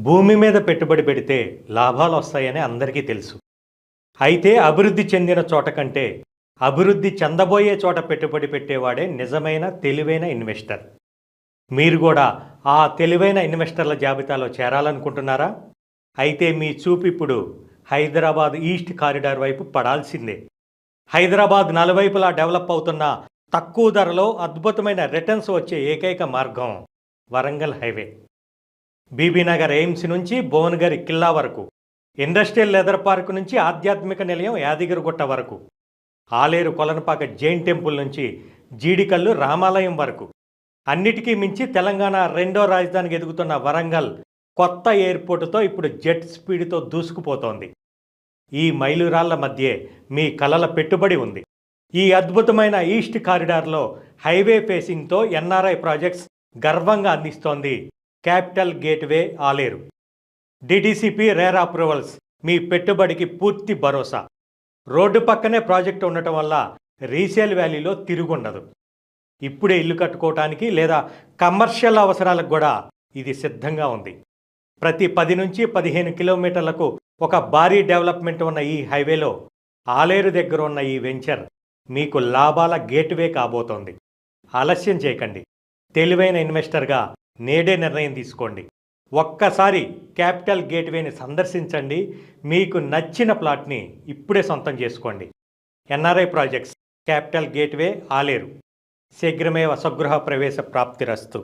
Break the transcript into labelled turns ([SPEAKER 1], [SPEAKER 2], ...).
[SPEAKER 1] భూమి మీద పెట్టుబడి పెడితే లాభాలు వస్తాయని అందరికీ తెలుసు. అయితే అభివృద్ధి చెందిన చోట కంటే అభివృద్ధి చెందబోయే చోట పెట్టుబడి పెట్టేవాడే నిజమైన తెలివైన ఇన్వెస్టర్. మీరు కూడా ఆ తెలివైన ఇన్వెస్టర్ల జాబితాలో చేరాలనుకుంటున్నారా? అయితే మీ చూపు ఇప్పుడు హైదరాబాద్ ఈస్ట్ కారిడార్ వైపు పడాల్సిందే. హైదరాబాద్ నలువైపులా డెవలప్ అవుతున్న తక్కువ ధరలో అద్భుతమైన రిటర్న్స్ వచ్చే ఏకైక మార్గం వరంగల్ హైవే. బీబీనగర్ ఎయిమ్స్ నుంచి భువనగిరి కిల్లా వరకు, ఇండస్ట్రియల్ లెదర్ పార్క్ నుంచి ఆధ్యాత్మిక నిలయం యాదగిరిగుట్ట వరకు, ఆలేరు కొలనపాక జైన్ టెంపుల్ నుంచి జీడికల్లు రామాలయం వరకు, అన్నిటికీ మించి తెలంగాణ రెండో రాజధానికి ఎదుగుతున్న వరంగల్ కొత్త ఎయిర్పోర్టుతో ఇప్పుడు జెట్ స్పీడ్తో దూసుకుపోతోంది. ఈ మైలురాళ్ల మధ్యే మీ కలల పెట్టుబడి ఉంది. ఈ అద్భుతమైన ఈస్ట్ కారిడార్లో హైవే ఫేసింగ్తో ఎన్ఆర్ఐ ప్రాజెక్ట్స్ గర్వంగా అందిస్తోంది capital gateway Aler. DTCP RERA approvals మీ పెట్టుబడికి పూర్తి భరోసా. రోడ్డు పక్కనే ప్రాజెక్టు ఉండటం వల్ల రీసేల్ వాల్యూలో తిరుగుండదు. ఇప్పుడే ఇల్లు కట్టుకోవటానికి లేదా కమర్షియల్ అవసరాలకు కూడా ఇది సిద్ధంగా ఉంది. ప్రతి 10 నుంచి 15 కిలోమీటర్లకు ఒక భారీ డెవలప్మెంట్ ఉన్న ఈ హైవేలో ఆలేరు దగ్గర ఉన్న ఈ వెంచర్ మీకు లాభాల గేట్వే కాబోతోంది. ఆలస్యం చేయకండి. తెలివైన ఇన్వెస్టర్గా నేడే నిర్ణయం తీసుకోండి. ఒక్కసారి క్యాపిటల్ గేట్వేని సందర్శించండి. మీకు నచ్చిన ప్లాట్ని ఇప్పుడే సొంతం చేసుకోండి. NRI projects, capital gateway Aler. శీఘ్రమేవ స్వగృహ ప్రవేశ ప్రాప్తిరస్తు.